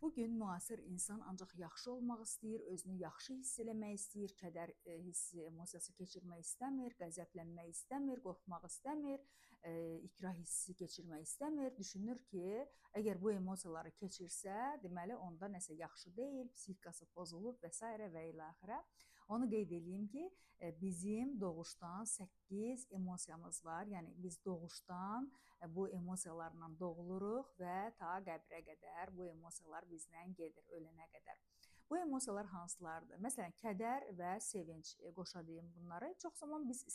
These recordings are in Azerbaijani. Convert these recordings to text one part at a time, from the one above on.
Bugün müasir insan ancaq yaxşı olmaq istəyir, özünü yaxşı hiss eləmək istəyir, kədər hissi, emosiyası keçirmək istəmir, qəzəblənmək istəmir, qorxmaq istəmir, ikrah hissi keçirmək istəmir. Düşünür ki, əgər bu emosiyaları keçirsə, deməli onda nəsə yaxşı deyil, psixikası pozulub və s. və ilə axirə. Onu qeyd edeyim ki, bizim doğuşdan 8 emosiyamız var. Yəni biz doğuşdan bu emosiyalarla doğuluruq və ta qəbrə qədər bu emosiyalar bizlə gedir ölənə qədər. Bu emosiyalar hansılardır? Məsələn, kədər və sevinc, qoşa deyim bunları. Çox zaman biz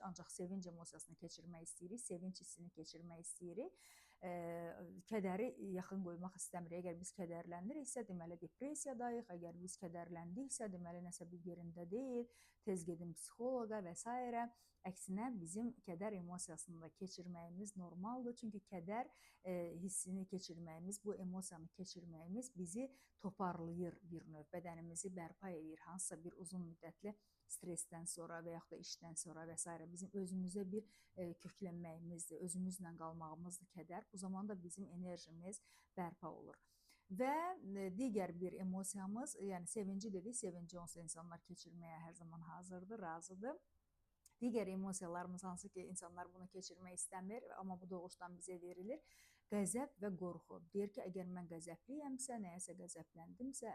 ancaq sevinc emosiyasını keçirmək istəyirik, sevinc hissini keçirmək istəyirik. Kədəri yaxın qoymaq istəmirik. Əgər biz kədərləniriksə, deməli depressiyadayıq. Əgər biz kədərləndiksə, deməli nəsə bir yerində deyil, tez gedin psixoloqa və s. Əksinə bizim kədər emosiyasını da keçirməyimiz normaldır. Çünki kədər hissini keçirməyimiz, bu emosiyanı keçirməyimiz bizi toparlayır bir növ, bədənimizi bərpa edir. Hansısa bir uzun müddətli stressdən sonra və yaxud da işdən sonra və s. bizim özümüzə bir köklənməyimizdir, özümüzlə qalmağımızdır kədər. Bu zaman da bizim enerjimiz bərpa olur. Və digər bir emosiyamız, yəni sevinci dedik, sevinci onsuz insanlar keçirməyə hər zaman hazırdır, razıdır. Digər emosiyalarımız hansı ki, insanlar bunu keçirmək istəmir, amma bu doğuşdan bizə verilir. Qəzəb və qorxu. Deyir ki, əgər mən qəzəbliyəmsə, nəyəsə qəzəbləndimsə,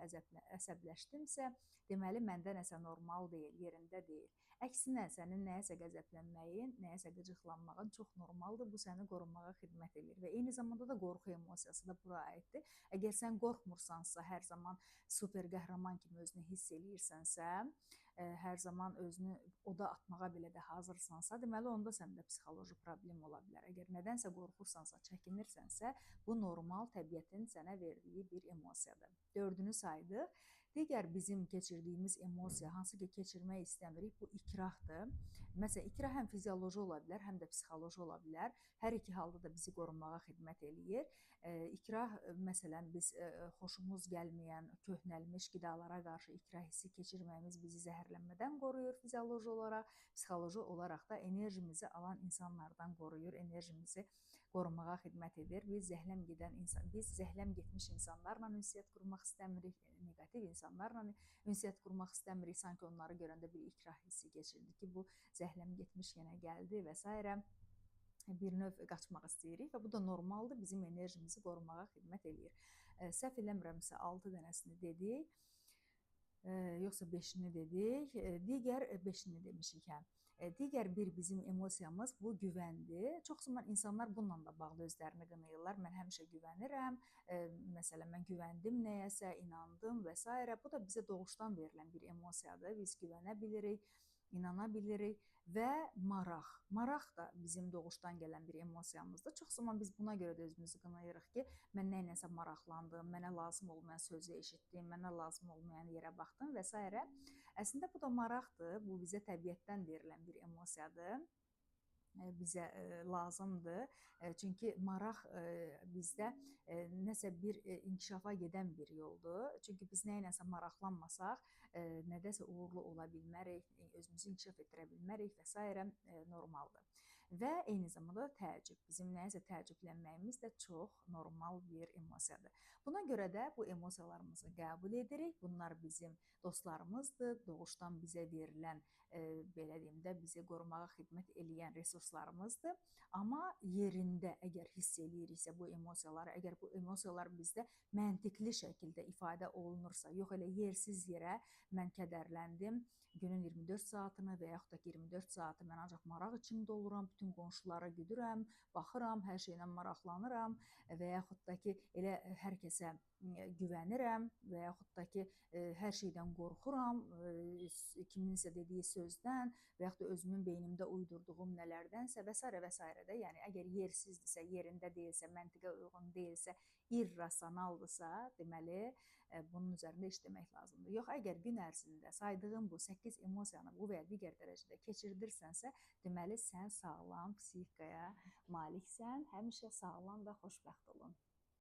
əsəbləşdimsə, deməli məndə nəsə normal deyil, yerində deyil. Əksinə, sənin nəyəsə qəzəblənməyin, nəyəsə qıcıqlanmağın çox normaldır. Bu səni qorumağa xidmət edir və eyni zamanda da qorxu emosiyası da bura aiddir. Əgər sən qorxmursansa, hər zaman super qəhrəman kimi özünü hiss eləyirsənsə, hər zaman özünü oda atmağa belə də hazırsansa, deməli onda səndə psixoloji problem ola bilər. Əgər nədənsə qorxursansa, çəkinirsənsə, bu normal təbiətin sənə verdiyi bir emosiyadır. 4-ünü saydıq. Digər bizim keçirdiyimiz emosiya, hansı ki keçirmək istəmirik, bu ikrahdır. Məsələn, ikrah həm fizioloji ola bilər, həm də psixoloji ola bilər. Hər iki halda da bizi qorumağa xidmət eləyir. İkrah, məsələn, biz xoşumuz gəlməyən, köhnəlmiş qidalara qarşı ikrah hissi keçirməyimiz bizi zəhərlənmədən qoruyur fizioloji olaraq. Psixoloji olaraq da enerjimizi alan insanlardan qoruyur, enerjimizi qorumağa xidmət edir. Biz zəhləm getmiş insanlarla ünsiyyət qurmaq istəmirik, negativ insanlarla ünsiyyət qurmaq istəmirik. Sanki onları görəndə bir ikrah hissi keçirdik ki, bu zəhləm getmiş yenə gəldi və s. Bir növ qaçmaq istəyirik və bu da normaldır, bizim enerjimizi qorumağa xidmət eləyir. Səhv eləmirəmsə 6 dənəsini dedik. Yoxsa 5-ini dedik, digər 5-ini demişik, hə. Digər bir bizim emosiyamız bu güvəndir. Çox zaman insanlar bununla da bağlı özlərini qınayırlar. Mən həmişə güvənirəm, məsələn, mən güvəndim nəyəsə, inandım və s. Bu da bizə doğuşdan verilən bir emosiyadır. Biz güvənə bilirik, inana bilirik və maraq. Maraq da bizim doğuşdan gələn bir emosiyamızdır. Çox zaman biz buna görə də özümüzü qınayırıq ki, mən nəyinəsə maraqlandım, mənə lazım olmayan sözü eşitdim, mənə lazım olmayan yerə baxdım və s. Əslində bu da maraqdır, bu bizə təbiətdən verilən bir emosiyadır. Bizə lazımdır. Çünki maraq bizdə nəsə bir inkişafa gedən bir yoldur. Çünki biz nəyinəsə maraqlanmasaq, nədəsə uğurlu ola bilmərik, özümüzü inkişaf etdirə bilmərik və s. Normaldır. Və eyni zamanda təəccüb. Bizim nəyəsə təəccüblənməyimiz də çox normal bir emosiyadır. Buna görə də bu emosiyalarımızı qəbul edirik. Bunlar bizim dostlarımızdır. Doğuşdan bizə verilən, belə deyim də, bizi qorumağa xidmət eləyən resurslarımızdır. Amma yerində əgər hiss eləyiriksə bu emosiyaları, əgər bu emosiyalar bizdə məntiqli şəkildə ifadə olunursa, yox elə yersiz yerə mən kədərləndim, günün 24 saatını və yaxud da 24 saatı mən ancaq maraq içində oluram, bütün qonşulara güdürəm, baxıram, hər şeylə maraqlanıram və yaxud da ki, elə hər kəsə güvənirəm və yaxud da ki, hər şeydən qorxuram, kiminsə dediyi sözdən və yaxud da özümün beynimdə uydurduğum nələrdənsə və s. və s. də, yəni əgər yersizdirsə, yerində deyilsə, məntiqə uyğun deyilsə, irrasionaldırsa, deməli bunun üzərində işləmək lazımdır. Yox, əgər gün ərzində saydığım bu 8 emosiyanı bu və ya digər dərəcədə keçirdirsənsə, deməli sən sağlam psixikaya maliksən, həmişə sağlam və xoşbəxt olun.